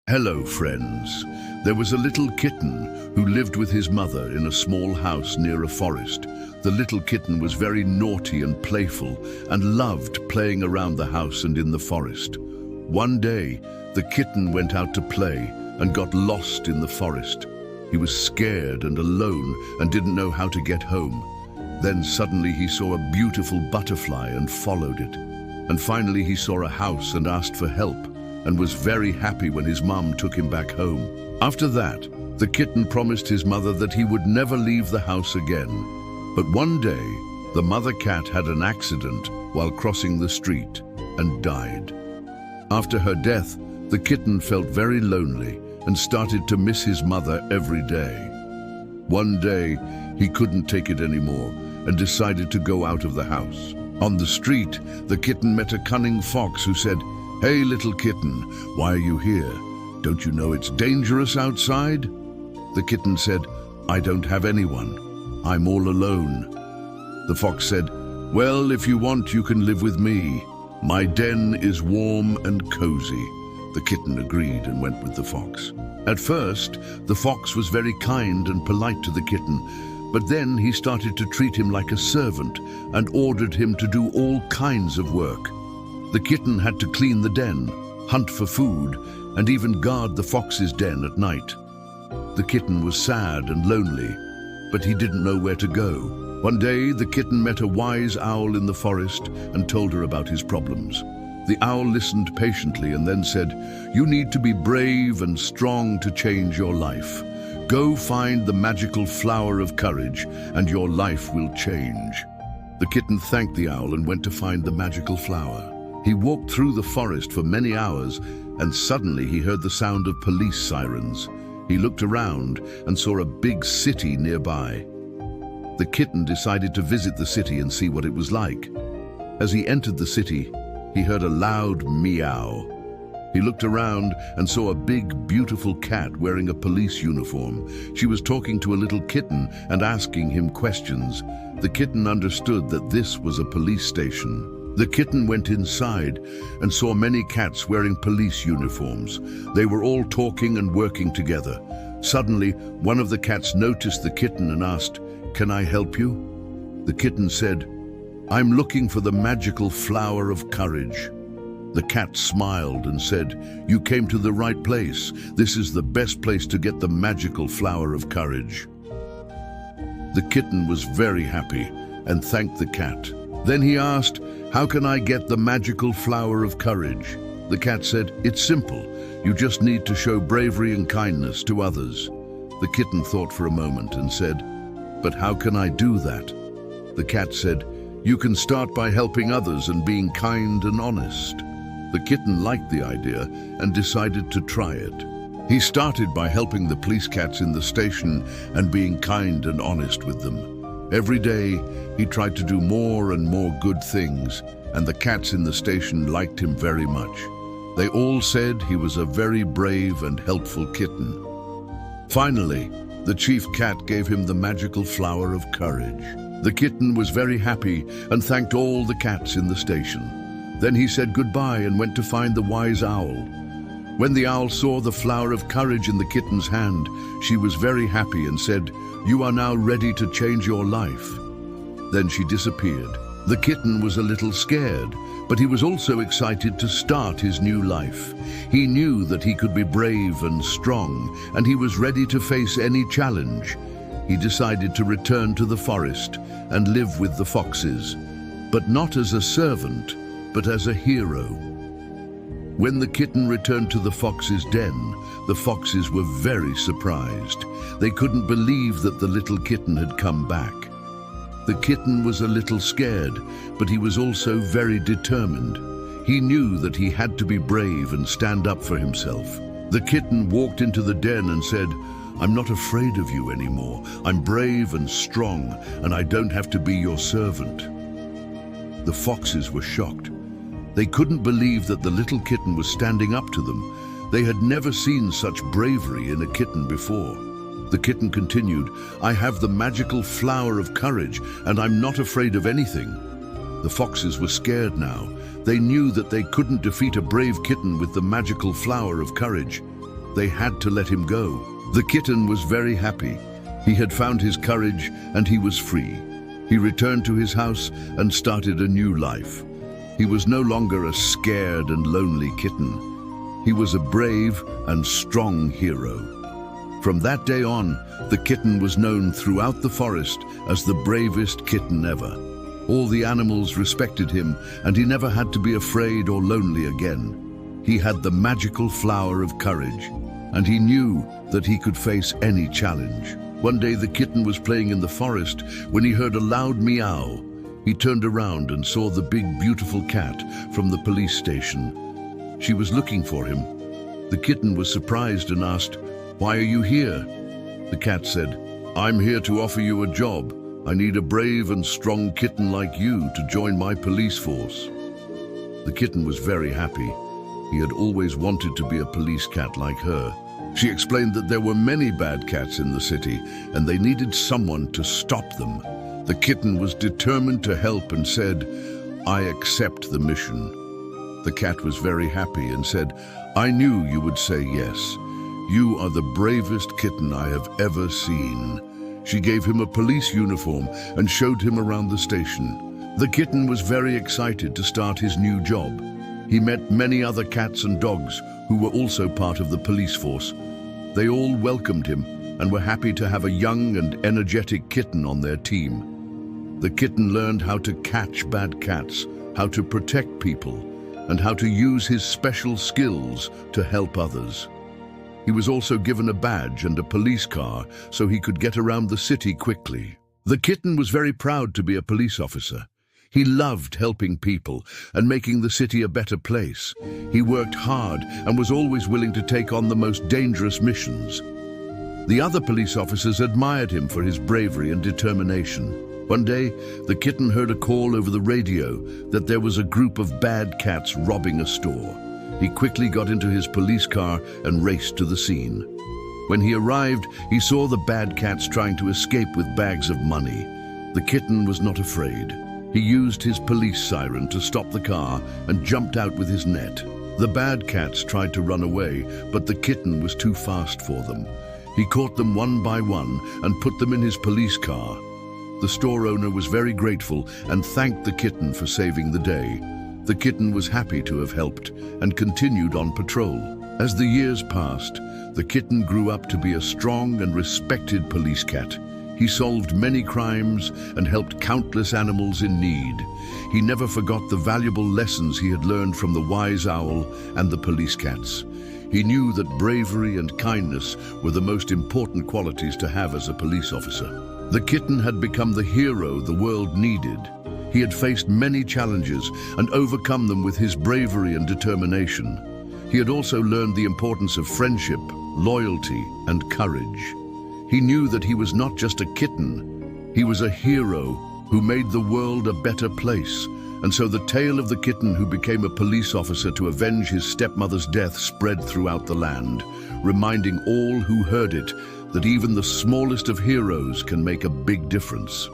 Hello, friends. There was a little kitten who lived with his mother in a small house near a forest. The little kitten was very naughty and playful and loved playing around the house and in the forest. One day, the kitten went out to play and got lost in the forest. He was scared and alone and didn't know how to get home. Then suddenly he saw a beautiful butterfly and followed it. And finally he saw a house and asked for help, and was very happy when his mum took him back home. After that, the kitten promised his mother that he would never leave the house again. But one day, the mother cat had an accident while crossing the street and died. After her death, the kitten felt very lonely and started to miss his mother every day. One day, he couldn't take it anymore and decided to go out of the house. On the street, the kitten met a cunning fox who said, "Hey, little kitten, why are you here? Don't you know it's dangerous outside?" The kitten said, "I don't have anyone. I'm all alone." The fox said, "Well, if you want, you can live with me. My den is warm and cozy." The kitten agreed and went with the fox. At first, the fox was very kind and polite to the kitten, but then he started to treat him like a servant and ordered him to do all kinds of work. The kitten had to clean the den, hunt for food, and even guard the fox's den at night. The kitten was sad and lonely, but he didn't know where to go. One day, the kitten met a wise owl in the forest and told her about his problems. The owl listened patiently and then said, "You need to be brave and strong to change your life. Go find the magical flower of courage, and your life will change." The kitten thanked the owl and went to find the magical flower. He walked through the forest for many hours, and suddenly he heard the sound of police sirens. He looked around and saw a big city nearby. The kitten decided to visit the city and see what it was like. As he entered the city, he heard a loud meow. He looked around and saw a big, beautiful cat wearing a police uniform. She was talking to a little kitten and asking him questions. The kitten understood that this was a police station. The kitten went inside and saw many cats wearing police uniforms. They were all talking and working together. Suddenly, one of the cats noticed the kitten and asked, "Can I help you?" The kitten said, "I'm looking for the magical flower of courage." The cat smiled and said, "You came to the right place. This is the best place to get the magical flower of courage." The kitten was very happy and thanked the cat. Then he asked, "How can I get the magical flower of courage?" The cat said, "It's simple. You just need to show bravery and kindness to others." The kitten thought for a moment and said, "But how can I do that?" The cat said, "You can start by helping others and being kind and honest." The kitten liked the idea and decided to try it. He started by helping the police cats in the station and being kind and honest with them. Every day, he tried to do more and more good things, and the cats in the station liked him very much. They all said he was a very brave and helpful kitten. Finally, the chief cat gave him the magical flower of courage. The kitten was very happy and thanked all the cats in the station. Then he said goodbye and went to find the wise owl. When the owl saw the flower of courage in the kitten's hand, she was very happy and said, "You are now ready to change your life." Then she disappeared. The kitten was a little scared, but he was also excited to start his new life. He knew that he could be brave and strong, and he was ready to face any challenge. He decided to return to the forest and live with the foxes, but not as a servant, but as a hero. When the kitten returned to the fox's den, the foxes were very surprised. They couldn't believe that the little kitten had come back. The kitten was a little scared, but he was also very determined. He knew that he had to be brave and stand up for himself. The kitten walked into the den and said, "I'm not afraid of you anymore. I'm brave and strong, and I don't have to be your servant." The foxes were shocked. They couldn't believe that the little kitten was standing up to them. They had never seen such bravery in a kitten before. The kitten continued, "I have the magical flower of courage, and I'm not afraid of anything." The foxes were scared now. They knew that they couldn't defeat a brave kitten with the magical flower of courage. They had to let him go. The kitten was very happy. He had found his courage and he was free. He returned to his house and started a new life. He was no longer a scared and lonely kitten. He was a brave and strong hero. From that day on, the kitten was known throughout the forest as the bravest kitten ever. All the animals respected him, and he never had to be afraid or lonely again. He had the magical flower of courage, and he knew that he could face any challenge. One day the kitten was playing in the forest when he heard a loud meow. He turned around and saw the big, beautiful cat from the police station. She was looking for him. The kitten was surprised and asked, "Why are you here?" The cat said, "I'm here to offer you a job. I need a brave and strong kitten like you to join my police force." The kitten was very happy. He had always wanted to be a police cat like her. She explained that there were many bad cats in the city and they needed someone to stop them. The kitten was determined to help and said, "I accept the mission." The cat was very happy and said, "I knew you would say yes. You are the bravest kitten I have ever seen." She gave him a police uniform and showed him around the station. The kitten was very excited to start his new job. He met many other cats and dogs who were also part of the police force. They all welcomed him and were happy to have a young and energetic kitten on their team. The kitten learned how to catch bad cats, how to protect people, and how to use his special skills to help others. He was also given a badge and a police car so he could get around the city quickly. The kitten was very proud to be a police officer. He loved helping people and making the city a better place. He worked hard and was always willing to take on the most dangerous missions. The other police officers admired him for his bravery and determination. One day, the kitten heard a call over the radio that there was a group of bad cats robbing a store. He quickly got into his police car and raced to the scene. When he arrived, he saw the bad cats trying to escape with bags of money. The kitten was not afraid. He used his police siren to stop the car and jumped out with his net. The bad cats tried to run away, but the kitten was too fast for them. He caught them one by one and put them in his police car. The store owner was very grateful and thanked the kitten for saving the day. The kitten was happy to have helped and continued on patrol. As the years passed, the kitten grew up to be a strong and respected police cat. He solved many crimes and helped countless animals in need. He never forgot the valuable lessons he had learned from the wise owl and the police cats. He knew that bravery and kindness were the most important qualities to have as a police officer. The kitten had become the hero the world needed. He had faced many challenges and overcome them with his bravery and determination. He had also learned the importance of friendship, loyalty, and courage. He knew that he was not just a kitten, he was a hero who made the world a better place. And so the tale of the kitten who became a police officer to avenge his stepmother's death spread throughout the land, reminding all who heard it that even the smallest of heroes can make a big difference.